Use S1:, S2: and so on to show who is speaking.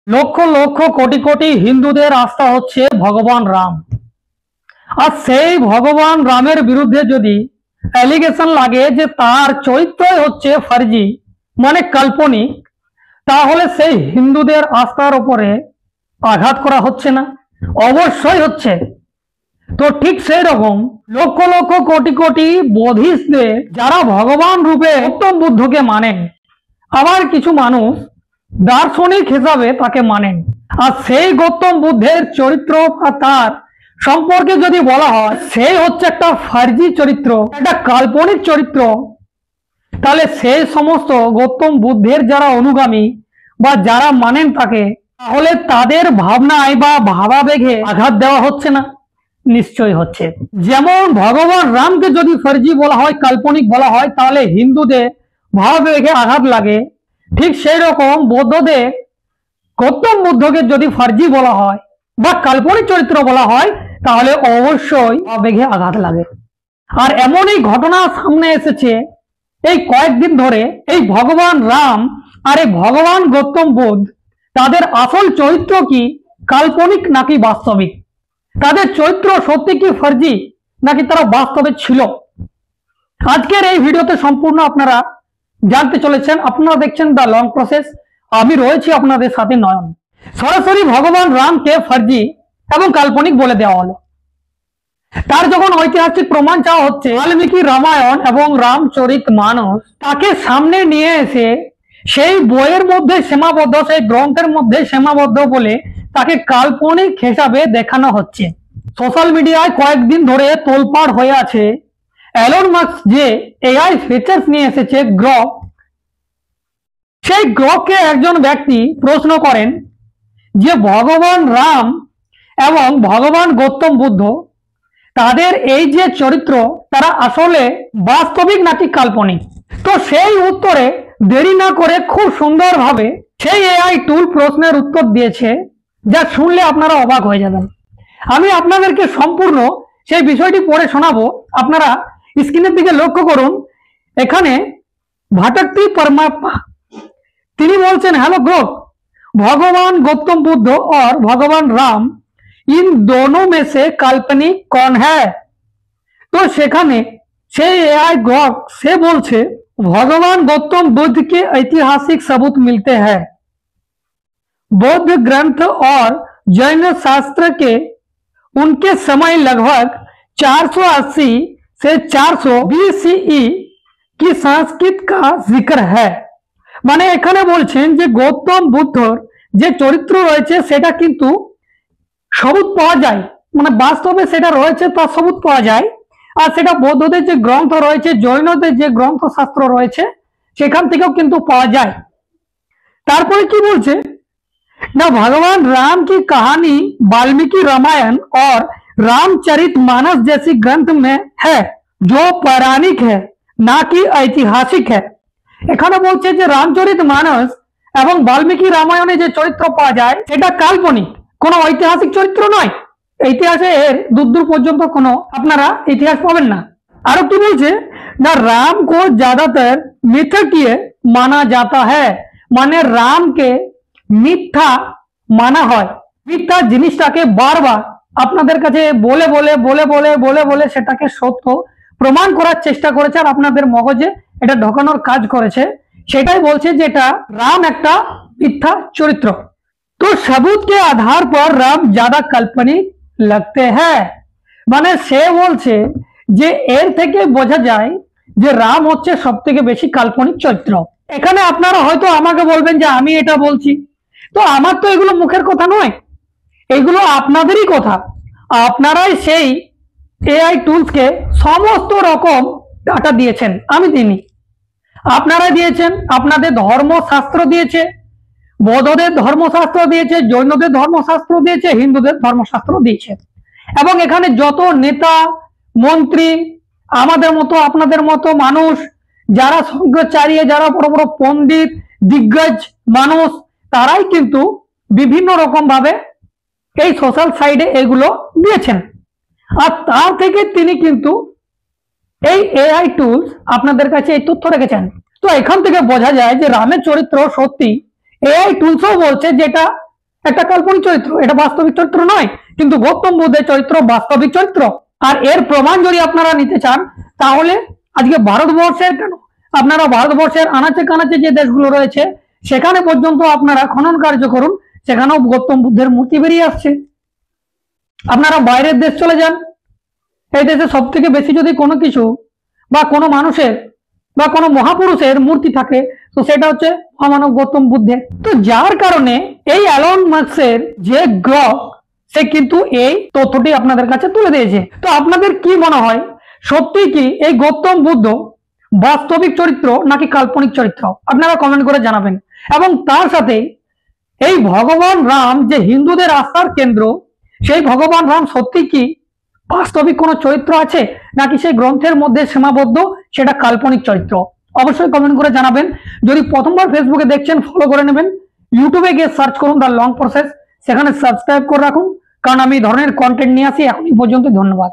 S1: লক্ষ লক্ষ কোটি কোটি হিন্দুদের আস্থা হচ্ছে ভগবান রাম। আর সেই ভগবান রামের বিরুদ্ধে যদি অ্যালিগেশন লাগে যে তার চরিত্রই হচ্ছে ফার্জি মানে কাল্পনিক, তাহলে সেই হিন্দুদের আস্থার উপরে আঘাত করা হচ্ছে না? অবশ্যই হচ্ছে। তো ঠিক সেই রকম লক্ষ লক্ষ কোটি কোটি বোধিসদের যারা ভগবান রূপে গৌতম বুদ্ধকে মানেন, আবার কিছু মানুষ দার্শনিক হিসাবে তাকে মানেন। আর সেই গৌতম বুদ্ধের চরিত্র বা তার সম্পর্কে যদি বলা হয় সেই হচ্ছে একটা ফার্জি চরিত্র, একটা কাল্পনিক চরিত্র, তাহলে সেই সমস্ত গৌতম বুদ্ধের যারা অনুগামী বা যারা মানেন তাকে, তাহলে তাদের ভাবনায় বা ভাবাবেগে আঘাত দেওয়া হচ্ছে না? নিশ্চয় হচ্ছে। যেমন ভগবান রামকে যদি ফার্জি বলা হয়, কাল্পনিক বলা হয়, তাহলে হিন্দুদের ভাবাবেগে আঘাত লাগে। ঠিক সেই রকম বৌদ্ধদের গৌতম বুদ্ধকে যদি ফার্জি বলা হয় বা কাল্পনিক চরিত্র বলা হয়, তাহলে অবশ্যই আবেগে আঘাত লাগে। আর এমনই ঘটনা সামনে এসেছে এই কয়েকদিন ধরে। এই ভগবান রাম আর এই ভগবান গৌতম বুদ্ধ, তাদের আসল চরিত্র কি কাল্পনিক নাকি বাস্তবিক? তাদের চরিত্র সত্যি কি ফার্জি নাকি তারা বাস্তবে ছিল? আজকের এই ভিডিওতে সম্পূর্ণ আপনারা জানতে চলেছেন। আপনারা দেখছেন দ্য লং প্রসেস। আমি রয়েছি আপনাদের সাথে নয়ন। সরাসরি ভগবান রামকে ফার্জি এবং কাল্পনিক বলে দেওয়া হলো। তার যখন ঐতিহাসিক প্রমাণ চাওয়া হচ্ছে, বাল্মীকি রামায়ণ এবং রামচরিত মানস তাকে সামনে নিয়ে এসে সেই বইয়ের মধ্যে সীমাবদ্ধ, সেই গ্রন্থের মধ্যে সীমাবদ্ধ বলে তাকে কাল্পনিক হিসাবে দেখানো হচ্ছে। সোশ্যাল মিডিয়ায় কয়েকদিন ধরে তোলপাড় হয়ে আছে এলন মাস্ক যে এআই ফিচার্স নিয়ে এসেছে গ্রক। সেই গ্রককে একজন ব্যক্তি প্রশ্ন করেন যে ভগবান রাম এবং ভগবান গৌতম বুদ্ধ, তাদের এই যে চরিত্র, তারা আসলে বাস্তবিক নাকি কাল্পনিক? তো সেই উত্তরে দেরি না করে খুব সুন্দরভাবে সেই এআই টুল প্রশ্নের উত্তর দিয়েছে, যা শুনলে আপনারা অবাক হয়ে যাবেন। আমি আপনাদেরকে সম্পূর্ণ সেই বিষয়টি পড়ে শোনাবো। আপনারা স্ক্রিনের দিকে লক্ষ্য করুন। এখানে ভাটাক্তি परमात्मा তিনি বলছেন, হ্যালো গ্রক, भगवान गौतम बुद्ध और भगवान राम इन दोनों में से काल्पनिक कौन है? तो সেখানে সেই এআই গ্রক সে বলছে भगवान गौतम बुद्ध के ऐतिहासिक सबूत मिलते हैं। बौद्ध ग्रंथ और जैन शास्त्र के उनके समय लगभग 480 से 400 BCE की संस्कृत का जिक्र है। মানে এখানে বলছেন যে গৌতম বুদ্ধর যে চরিত্র রয়েছে সেটা কিন্তু সবুত পাওয়া যায়, মানে বাস্তবে সেটা রয়েছে তার সবুত পাওয়া যায়। আর সেটা বৌদ্ধদের যে গ্রন্থ রয়েছে, জৈনদের যে গ্রন্থ শাস্ত্র রয়েছে, সেখান থেকেও কিন্তু পাওয়া যায়। তারপরে কি বলছে ना, भगवान राम की कहानी वाल्मीकि रामायण और रामचरित मानस जैसी ग्रंथ में है, जो पौराणिक है ना कि ऐतिहासिक है। এখানে বলছে যে রামচরিত মানস এবং বাল্মীকি রামায়ণে যে চরিত্র পাওয়া যায় সেটা কাল্পনিক, কোনো ঐতিহাসিক চরিত্র নয়। ইতিহাসে এর দূর দূর পর্যন্ত কোনো আপনারা ইতিহাস পাবেন না। আরো কি বলছে না, রাম को ज्यादातर मिथकीय माना जाता है। মানে রামকে মিথ্যা মানা হয়। মিথ্যা জিনিসটাকে বারবার আপনাদের কাছে বলে বলে বলে বলে বলে বলে সেটাকে সত্য প্রমাণ করার চেষ্টা করেছে আর আপনাদের মগজে এটা ঢোকানোর কাজ করেছে। সেটাই বলছে যে এটা রাম একটা মিথ্যা চরিত্র। তো सबूत के आधार पर राम ज्यादा काल्पनिक लगते हैं। মানে সে বলছে যে এর থেকে বোঝা যায় যে রাম হচ্ছে সবথেকে বেশি কাল্পনিক চরিত্র। এখানে আপনারা হয়তো আমাকে বলবেন যে আমি এটা বলছি, তো আমার তো এগুলো মুখের কথা নয়, এগুলো আপনাদেরই কথা। আপনারাই সেই এআই টুলসকে সমস্ত রকম ডাটা দিয়েছেন, আমি দিইনি, আপনারা দিয়েছেন। আপনাদের ধর্মশাস্ত্র দিয়েছে, বৌদ্ধদের ধর্মশাস্ত্র দিয়েছে, জৈনদের ধর্মশাস্ত্র দিয়েছে, হিন্দুদের ধর্মশাস্ত্র দিয়েছে। এবং এখানে যত নেতা মন্ত্রী, আমাদের মতো আপনাদের মতো মানুষ, যারা শঙ্করাচার্য, যারা বড় বড় পণ্ডিত দিগ্গজ মানুষ, তারাই কিন্তু বিভিন্ন রকম ভাবে এই সোশ্যাল সাইডে এগুলো দিয়েছেন। আর তার থেকে তিনি কিন্তু এই এআই টুলস আপনাদের কাছে এই তথ্য রেখেছেন। তো এখান থেকে বোঝা যায় যে রামের চরিত্র সত্যি এআই টুলসও বলছে যেটা একটা কাল্পনিক চরিত্র, এটা বাস্তবিক চরিত্র নয়। কিন্তু গৌতম বুদ্ধের চরিত্র বাস্তবিক চরিত্র। আর এর প্রমাণ যদি আপনারা নিতে চান, তাহলে আজকে ভারতবর্ষের কেন, আপনারা ভারতবর্ষের আনাচে কানাচে যে দেশগুলো রয়েছে সেখানে পর্যন্ত আপনারা খনন কার্য করুন, সেখানেও গৌতম বুদ্ধের মূর্তি বেরিয়ে আসছে। আপনারা বাইরের দেশ চলে যান, এই দেশে সব থেকে বেশি যদি কোনো কিছু বা কোনো মানুষের বা কোনো মহাপুরুষের মূর্তি থাকে, তো সেটা হচ্ছে মহামানব গৌতম বুদ্ধের। তো যার কারণে এই অ্যালন মাস্কের যে গ্রক, সে কিন্তু এই তথ্যটি আপনাদের কাছে তুলে দিয়েছে। তো আপনাদের কি মনে হয়, সত্যি কি এই গৌতম বুদ্ধ বাস্তবিক চরিত্র নাকি কাল্পনিক চরিত্র? আপনারা কমেন্ট করে জানাবেন। এবং তার সাথে এই ভগবান রাম যে হিন্দুদের আস্থার কেন্দ্র, সেই ভগবান রাম সত্যি কি বাস্তবিক কোনো চরিত্র আছে, নাকি সেই গ্রন্থের মধ্যে সীমাবদ্ধ, সেটা কাল্পনিক চরিত্র? অবশ্যই কমেন্ট করে জানাবেন। যদি প্রথমবার ফেসবুকে দেখছেন, ফলো করে নেবেন। ইউটিউবে গিয়ে সার্চ করুন দ্য লং প্রসেস, সেখানে সাবস্ক্রাইব করে রাখুন, কারণ আমি এই ধরনের কন্টেন্ট নিয়ে আসি। এখনই পর্যন্ত ধন্যবাদ।